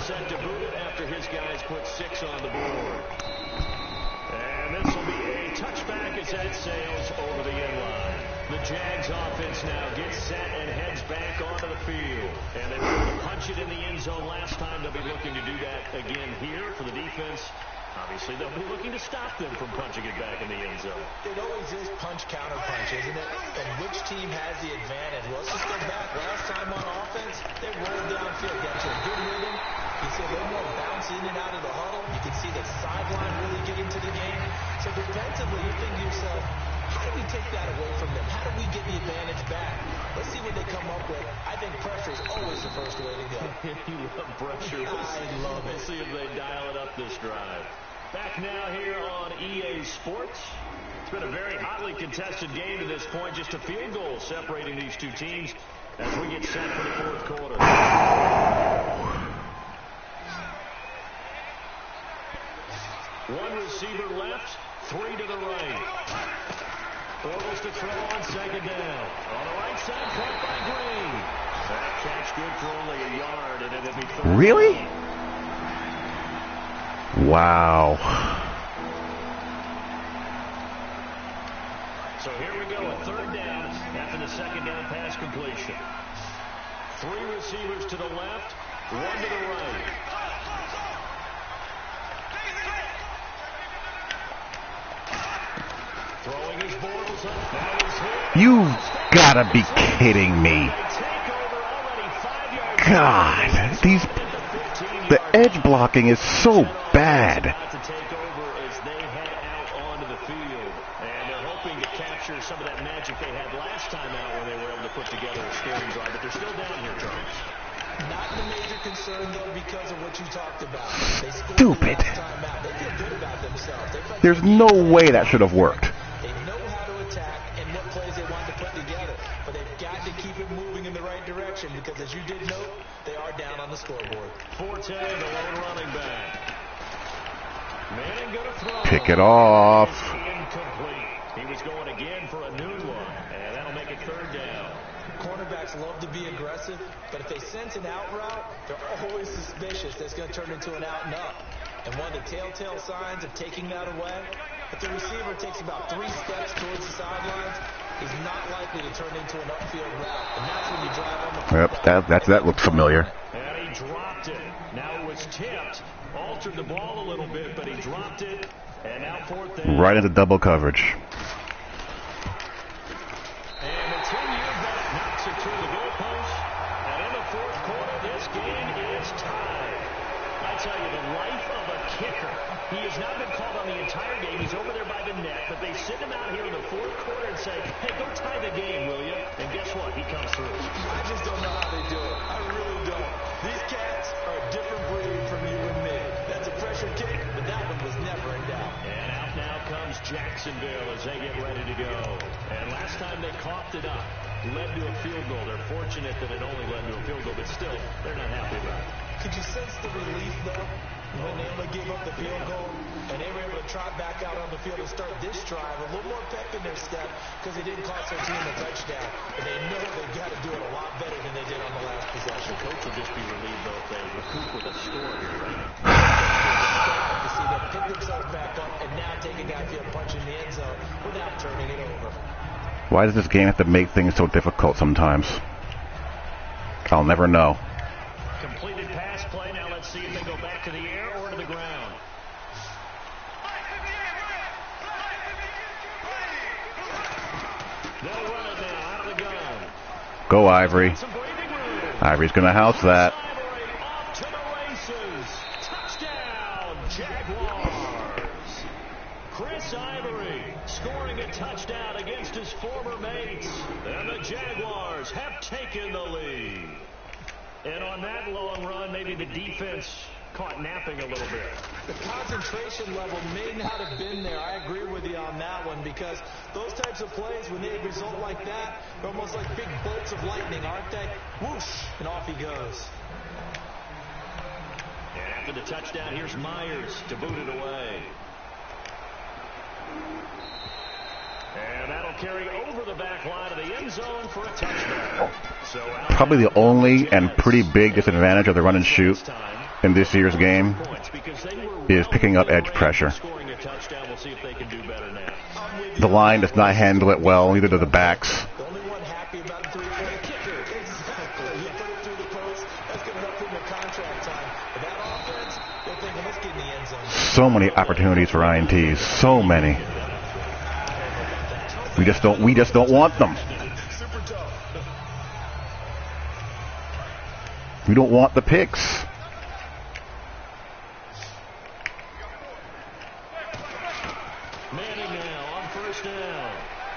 [SPEAKER 2] Set to boot it after his guys put 6 on the board. And this will be a touchback as that sails over the end line. The Jags offense now gets set and heads back onto the field. And they were able to punch it in the end zone last time. They'll be looking to do that again here for the defense. Obviously, they'll be looking to stop them from punching it back in the end zone.
[SPEAKER 3] It always is punch-counter-punch, isn't it? And which team has the advantage? Well, let's just go back. Last time on offense, they rolled downfield, got to a good rhythm. You see a little more bounce in and out of the huddle. You can see the sideline really get into the game. So defensively, you think to yourself, how do we take that away from them? How do we get the advantage back? Let's see what they come up with. I think pressure is always the first way to go.
[SPEAKER 2] You love pressure.
[SPEAKER 3] I love it.
[SPEAKER 2] We'll see if they dial it up this drive. Back now here on EA Sports. It's been a very hotly contested game to this point. Just a field goal separating these two teams as we get set for the 4th quarter. One receiver left, 3 to the right. Bortles to throw on 2nd down. On the right side, caught by Green. That catch good for only a yard, and it'll be 3rd.
[SPEAKER 1] Really? Wow.
[SPEAKER 2] So here we go, a 3rd down after the 2nd down pass completion. 3 receivers to the left, 1 to the right. Throwing his Bortles up. Now he's hit.
[SPEAKER 1] You've gotta be kidding me. God, the edge blocking is so bad.
[SPEAKER 2] To take over as they head out onto the field, and they're hoping to capture some of that magic they had last time out when they were able to put together a scoring drive, but they're still down here, Charles.
[SPEAKER 3] Not the major concern, though, because of what you talked about. They scored
[SPEAKER 1] Stupid.
[SPEAKER 3] the last time out. They feel good about themselves.
[SPEAKER 1] There's no way that should have worked.
[SPEAKER 3] They know how to attack and what plays they want to put together, but they've got to keep it moving in the right direction because, as you did note, they are down on the scoreboard.
[SPEAKER 2] Forte, the lone running back. Manning gonna throw.
[SPEAKER 1] Pick it off.
[SPEAKER 2] Incomplete. He was going again for a new one, and that'll make it 3rd down.
[SPEAKER 3] Cornerbacks love to be aggressive, but if they sense an out route, they're always suspicious that's going to turn into an out and up. And one of the telltale signs of taking that away, if the receiver takes about 3 steps towards the sidelines, he's not likely to turn into an upfield route. And that's when you drive on the
[SPEAKER 1] Yep, that looks familiar.
[SPEAKER 2] And he dropped it. Now it was tipped. Altered the ball a little bit, but he dropped it. And now 4th down.
[SPEAKER 1] Right into double coverage.
[SPEAKER 2] And the 10-year vet knocks it through the goalpost. And in the 4th quarter, this game is tied. I tell you, the life of a kicker. He has not been called on the entire game. He's over there by the net, but they send him out here in the 4th quarter and say, hey, go tie the game, will you? And guess what? He comes through.
[SPEAKER 3] I just don't know how they do it. I really don't. These cats are a different breed from you and me. That's a pressure kick, but that one was never in doubt.
[SPEAKER 2] And out now comes Jacksonville as they get ready to go. And last time they coughed it up, led to a field goal. They're fortunate that it only led to a field goal, but still, they're not happy about it.
[SPEAKER 3] Could you sense the relief, though, when they able to give up the field goal and they were able to trot back out on the field and start this drive a little more pep in their step because they didn't cost their team a touchdown. And they know they've got to do it a lot better than they did on the last possession.
[SPEAKER 2] Coach will just be relieved, though, if they recoup with a score here, right?
[SPEAKER 3] To see them pick themselves back up and now take a guy field punch in the end zone without turning it over.
[SPEAKER 1] Why does this game have to make things so difficult sometimes? I'll never know.
[SPEAKER 2] Completed pass play. Now let's see if they go back to the air or to the ground. They'll run it now out of the gun.
[SPEAKER 1] Go, Ivory. Ivory's going to house that.
[SPEAKER 2] Off to the races. Touchdown, Jaguars. Chris Ivory scoring a touchdown against his former mates. And the Jaguars have taken the lead. And on that long run, maybe the defense caught napping a little bit.
[SPEAKER 3] The concentration level may not have been there. I agree with you on that one, because those types of plays, when they result like that, they're almost like big bolts of lightning, aren't they? Whoosh, and off he goes.
[SPEAKER 2] And after the touchdown, here's Myers to boot it away. And that'll carry over the back line of the end zone for a touchdown.
[SPEAKER 1] Probably the only and pretty big disadvantage of the run and shoot in this year's game is picking up edge pressure. The line does not handle it well, neither do the backs.
[SPEAKER 3] The only one happy about the three-point kicker. Exactly. You put it through the post. That's going to help him in contract time. But that offense, they're thinking, let's get in the end zone.
[SPEAKER 1] So many opportunities for INTs. So many. We just don't want them. We don't want the picks.
[SPEAKER 2] Manning now on first down.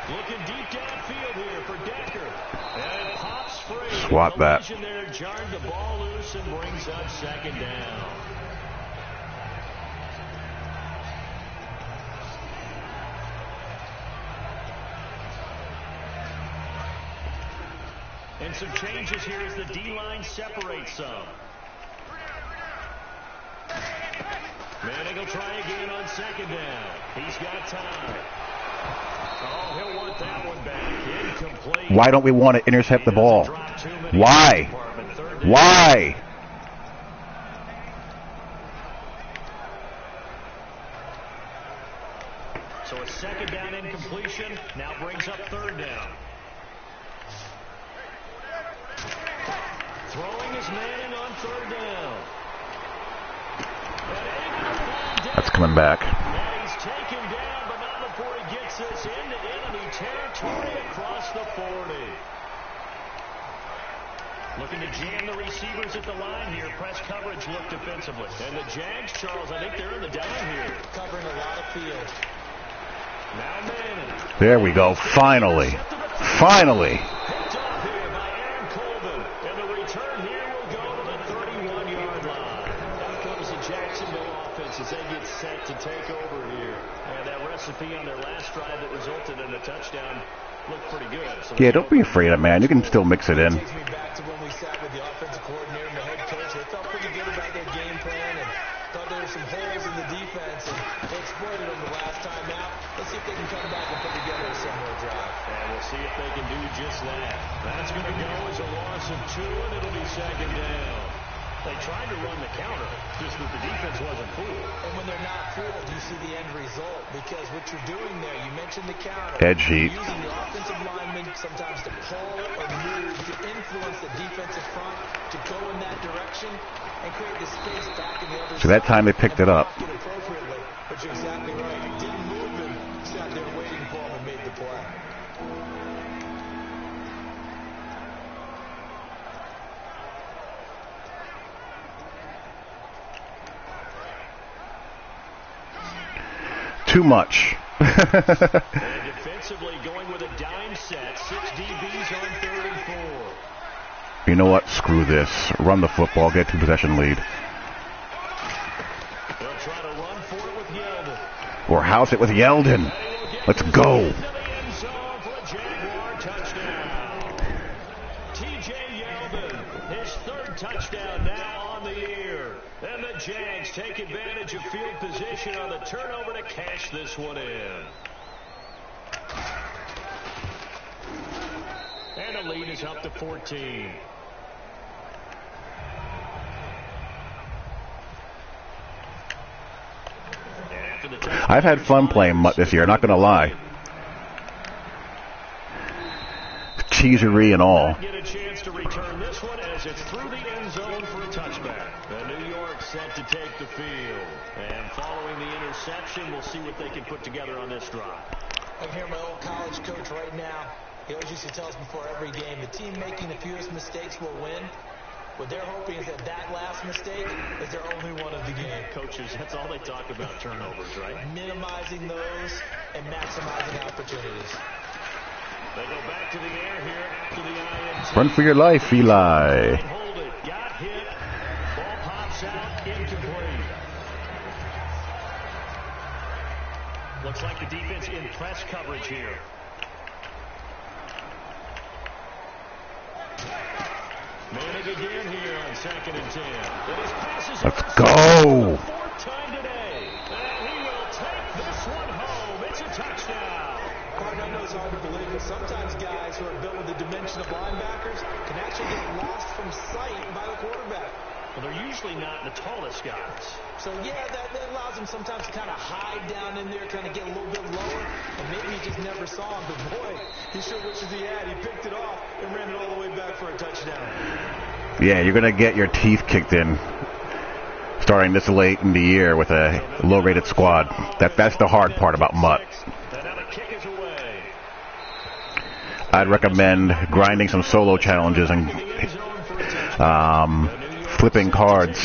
[SPEAKER 2] Looking deep downfield here for Decker. And it pops free.
[SPEAKER 1] Swat that.
[SPEAKER 2] There jarred the ball loose and brings up second down. And some changes here as the D-line separates some. Manning will try again on second down. He's got time. Oh, he'll want that one back. Incomplete.
[SPEAKER 1] Why don't we want to intercept the ball? Why? Why?
[SPEAKER 2] So a second down incompletion now brings up third down. Throwing is Manning on third down.
[SPEAKER 1] That's coming back.
[SPEAKER 2] And he's taken down, but not before he gets this into enemy territory across the 40. Looking to jam the receivers at the line here. Press coverage look defensively. And the Jags, Charles, I think they're in the down here.
[SPEAKER 3] Covering a lot of field.
[SPEAKER 2] Now Manning.
[SPEAKER 1] There we go. Finally. Finally.
[SPEAKER 2] Picked off here by Aaron Colvin. And the return here will go to the 31-yard line. Out comes the Jacksonville offense as they get set to take over here. And that recipe on their last drive that resulted in a touchdown looked pretty good. So
[SPEAKER 1] Yeah, don't be afraid of it, man. You can still mix it in.
[SPEAKER 3] Takes me back to when we sat with the offensive coordinator and the head coach. They felt pretty good about their game plan and thought there were some holes in the defense, and they exploited them the last time out. Let's see if they can come back and put together a similar drive.
[SPEAKER 2] And we'll see if they can do just that. That's going to go as a loss of 2, and it'll be second down. They tried to run the counter, just that the defense wasn't fooled.
[SPEAKER 3] And when they're not fooled, you see the end result, because what you're doing there, you mentioned the counter.
[SPEAKER 1] Edge heat.
[SPEAKER 3] Using the offensive linemen sometimes to pull or move to influence the defensive front to go in that direction and create the space back in the other
[SPEAKER 1] So that time they picked it up.
[SPEAKER 3] appropriately. But you're exactly right. You didn't move him. Sat there waiting for him and made the play.
[SPEAKER 1] Too much.
[SPEAKER 2] And defensively going with a dime set. 6 DBs on 3rd and 4.
[SPEAKER 1] You know what? Screw this. Run the football. Get 2-possession lead.
[SPEAKER 2] They'll try to run for it with Yeldon.
[SPEAKER 1] Or house it with Yeldon. Let's go.
[SPEAKER 2] TJ Yeldon, his 3rd touchdown now on the year. And the Jags take advantage of field position on the turnover to cash this one in. And the lead is up to 14.
[SPEAKER 1] I've had fun playing Mutt this year, not going to lie. Cheesery and all.
[SPEAKER 2] Get a chance to return this one as as it's through the end zone for a touchback. New York set to take the field. And following the interception, we'll see what they can put together on this drive.
[SPEAKER 3] I can hear my old college coach right now. He always used to tell us before every game, the team making the fewest mistakes will win. What they're hoping is that last mistake is their only one of the game.
[SPEAKER 2] Coaches, that's all they talk about, turnovers, right?
[SPEAKER 3] Minimizing those and maximizing opportunities.
[SPEAKER 2] They go back to the air here after the INT.
[SPEAKER 1] Run for your life, Eli.
[SPEAKER 2] Hold it. Got hit. Ball pops out. Incomplete. Looks like the defense in press coverage here. Manning again here on 2nd and 10.
[SPEAKER 1] Let's go.
[SPEAKER 2] Fourth time today. And he will take this one home. It's a touchdown.
[SPEAKER 3] I know it's hard to believe, but sometimes guys who are built with the dimension of linebackers can actually get lost from sight by the quarterback.
[SPEAKER 2] Well, they're usually not the tallest guys.
[SPEAKER 3] So, yeah, that allows them sometimes to kind of hide down in there, kind of get a little bit lower, and maybe he just never saw him. But, boy, he sure wishes he had. He picked it off and ran it all the way back for a touchdown.
[SPEAKER 1] Yeah, you're going to get your teeth kicked in starting this late in the year with a low-rated squad. That's the hard part about Mutt. I'd recommend grinding some solo challenges and flipping cards.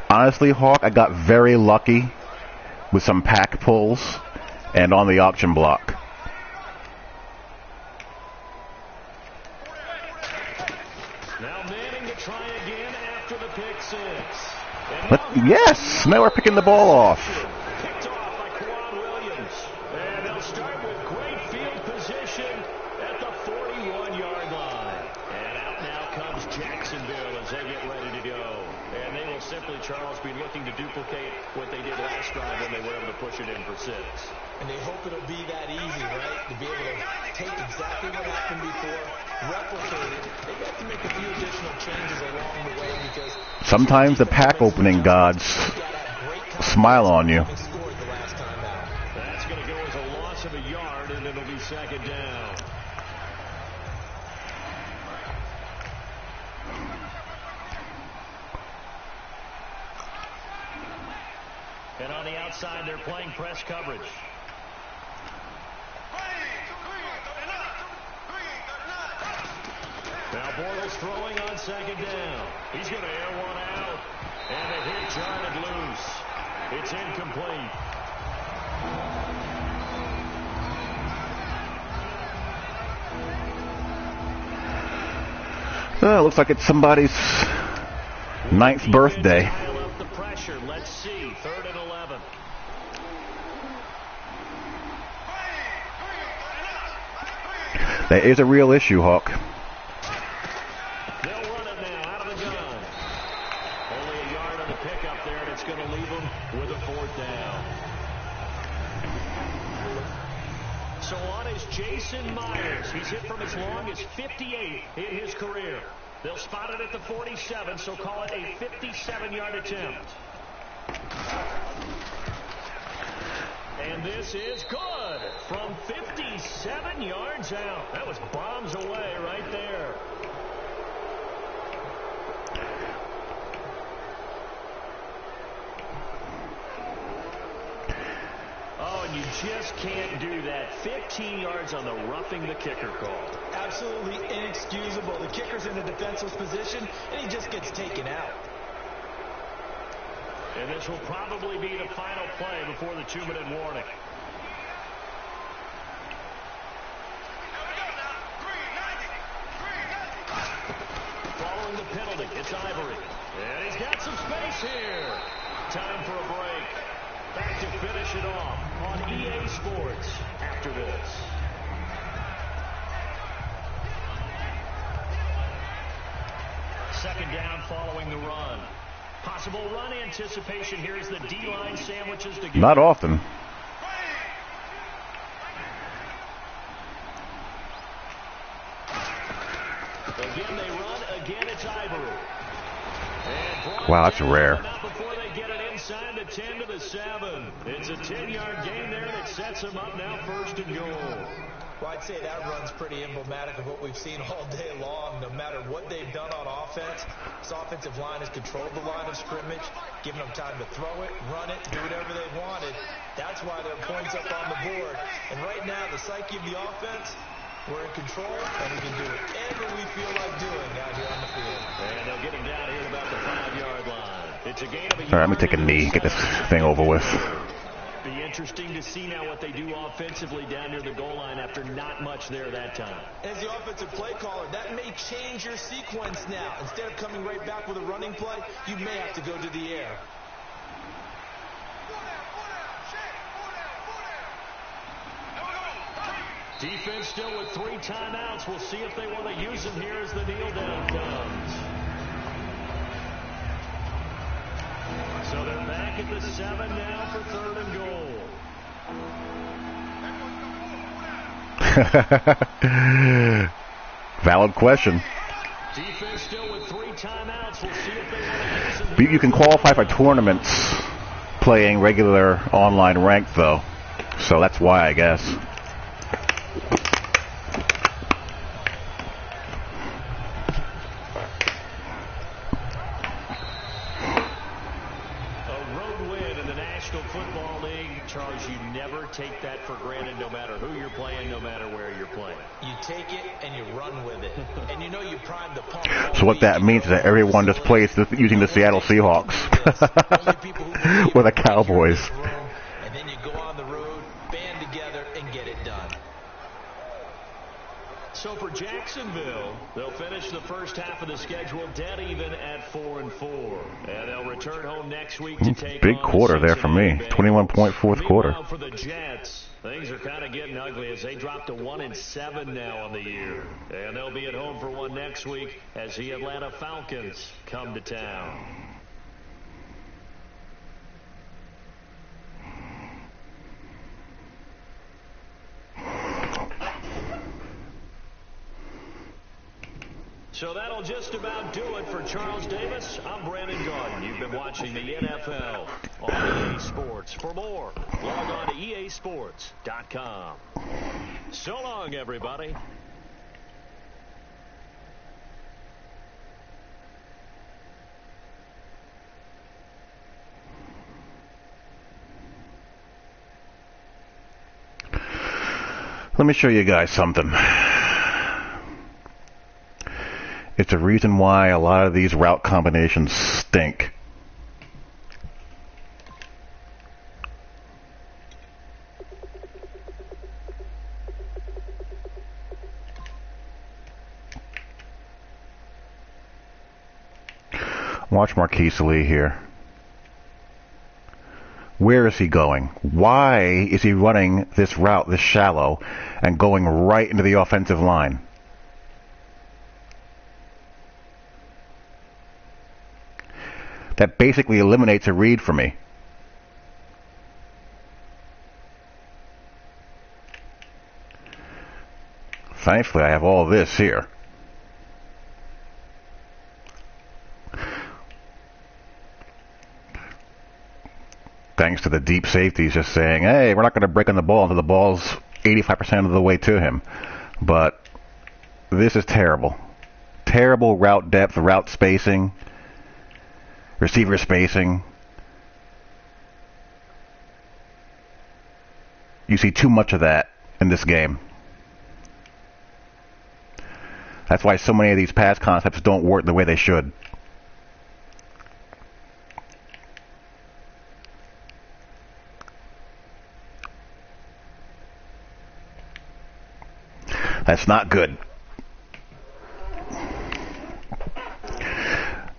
[SPEAKER 1] Honestly, Hawk, I got very lucky with some pack pulls and on the auction block.
[SPEAKER 2] Now Manning to try again after the pick six.
[SPEAKER 1] But yes, now we're picking the ball off.
[SPEAKER 2] Picked off by Quad Williams. And they'll start with great field position at the 41-yard line. And out now comes Jacksonville as they get ready to go. And they will simply, Charles, be looking to duplicate what they did last drive when they were able to push it in for 6.
[SPEAKER 3] And they hope it'll be that easy, right? To be able to take exactly what happened before, replicate it. They have to make a few additional changes along the way because
[SPEAKER 1] sometimes the pack opening gods smile on you.
[SPEAKER 2] That's going to go as a loss of a yard, and it'll be 2nd down. And on the outside, they're playing press coverage. Now Bortles throwing on 2nd down. He's going to air one out. And the hit jarred loose. It's incomplete.
[SPEAKER 1] Looks like it's somebody's 9th birthday.
[SPEAKER 2] Dial up the pressure. Let's see. 3rd and 11.
[SPEAKER 1] That is a real issue, Hawk.
[SPEAKER 2] They'll run it now out of the gun. Only a yard on the pickup there, and it's going to leave them with a 4th down. So on is Jason Myers. He's hit from as long as 58 in his career. They'll spot it at the 47, so call it a 57-yard attempt. And this is good from 57 yards out. That was bombs away right there. Oh, and you just can't do that. 15 yards on the roughing the kicker call.
[SPEAKER 3] Absolutely inexcusable. The kicker's in a defenseless position, and he just gets taken out.
[SPEAKER 2] And this will probably be the final play before the 2-minute warning. Following the penalty, it's Ivory. And he's got some space here. Time for a break. Back to finish it off on EA Sports after this. Second down following the run. Possible run anticipation here as the D-line sandwiches together.
[SPEAKER 1] Not often.
[SPEAKER 2] Again they run, again it's Ivory.
[SPEAKER 1] Wow, that's rare.
[SPEAKER 2] Before they get it inside the 10 to the 7. It's a 10-yard 3-yard gain there, and it sets them up now 1st and goal.
[SPEAKER 3] Well, I'd say that run's pretty emblematic of what we've seen all day long. No matter what they've done on offense, this offensive line has controlled the line of scrimmage, giving them time to throw it, run it, do whatever they wanted. That's why there are points up on the board. And right now, the psyche of the offense, we're in control, and we can do whatever we feel like doing out here on the field.
[SPEAKER 2] And they'll get him down here at about the 5-yard line. It's a gain of a
[SPEAKER 1] All right, let me take a knee, get this thing over with.
[SPEAKER 2] Be interesting to see now what they do offensively down near the goal line after not much there that time.
[SPEAKER 3] As the offensive play caller, that may change your sequence now. Instead of coming right back with a running play, you may have to go to the air.
[SPEAKER 2] Defense still with 3 timeouts. We'll see if they want to use them here as the kneel down comes. So they're back at the 7 now for 3rd and goal.
[SPEAKER 1] Valid question.
[SPEAKER 2] Defense still with 3 timeouts. We'll see if they want to use them.
[SPEAKER 1] You can qualify for tournaments playing regular online ranked, though. So that's why, I guess.
[SPEAKER 2] Take that for granted no matter who you're playing, no matter where you're playing.
[SPEAKER 3] You take it and you run with it. And you know you prime the pump.
[SPEAKER 1] So what that means is that everyone just plays using the Seattle Seahawks or the Cowboys.
[SPEAKER 3] And then you go on the road, band together, and get it done.
[SPEAKER 2] So for Jacksonville, they'll finish the first half of the schedule dead even at 4-4. And they'll return home next week to take
[SPEAKER 1] big quarter there for me. 21-point fourth quarter.
[SPEAKER 2] Meanwhile, for the Jets, things are kind of getting ugly as they drop to 1-7 now on the year. And they'll be at home for one next week as the Atlanta Falcons come to town. So that'll just about do it for Charles Davis. I'm Brandon Garden. You've been watching the NFL on EA Sports. For more, log on to easports.com. So long, everybody.
[SPEAKER 1] Let me show you guys something. It's a reason why a lot of these route combinations stink. Watch Marquise Lee here. Where is he going? Why is he running this route this shallow and going right into the offensive line? That basically eliminates a read for me. Thankfully, I have all this here. Thanks to the deep safeties just saying, hey, we're not going to break on the ball until the ball's 85% of the way to him. But this is terrible. Terrible route depth, route spacing. Receiver spacing. You see too much of that in this game. That's why so many of these pass concepts don't work the way they should. That's not good.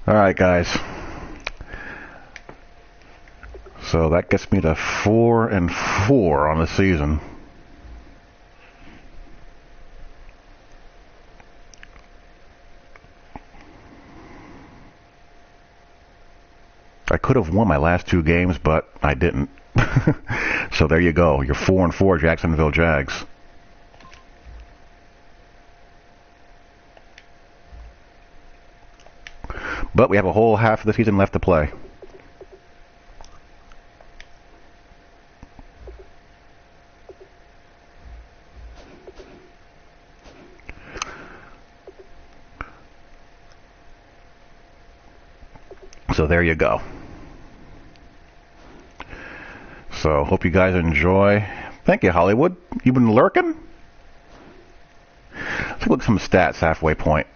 [SPEAKER 1] All right, guys. So that gets me to 4-4 on the season. I could have won my last 2 games, but I didn't. So there you go. You're 4-4 Jacksonville Jags. But we have a whole half of the season left to play. So there you go. So hope you guys enjoy. Thank you, Hollywood. You've been lurking? Let's look at some stats halfway point.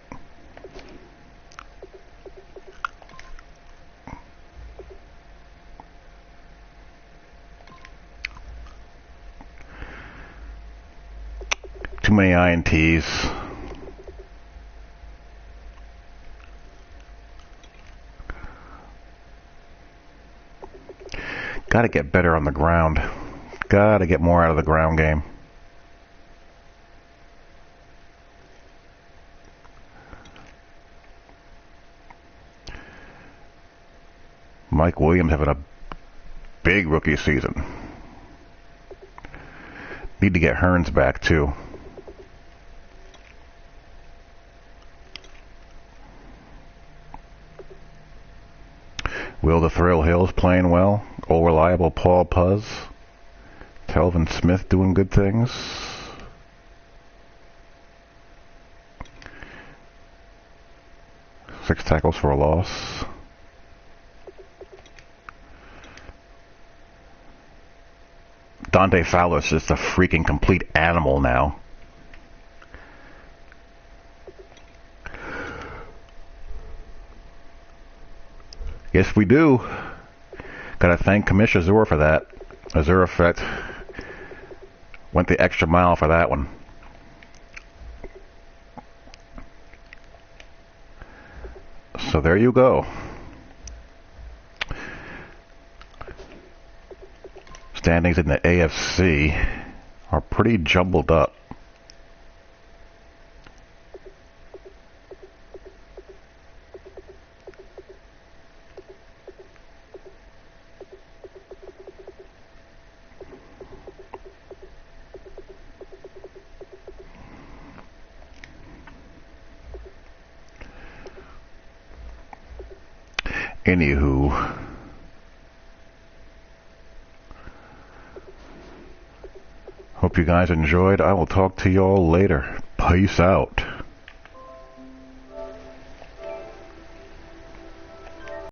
[SPEAKER 1] Too many INTs. Got to get better on the ground. Got to get more out of the ground game. Mike Williams having a big rookie season. Need to get Hearns back too. Will the Thrill Hills playing well. Old reliable Paul Puz. Telvin Smith doing good things. Six tackles for a loss. Dante Fowler's just a freaking complete animal now. Yes, we do. Gotta thank Commissioner Azure for that. Azure Effect went the extra mile for that one. So there you go. Standings in the AFC are pretty jumbled up. Anywho, hope you guys enjoyed. I will talk to y'all later. Peace out.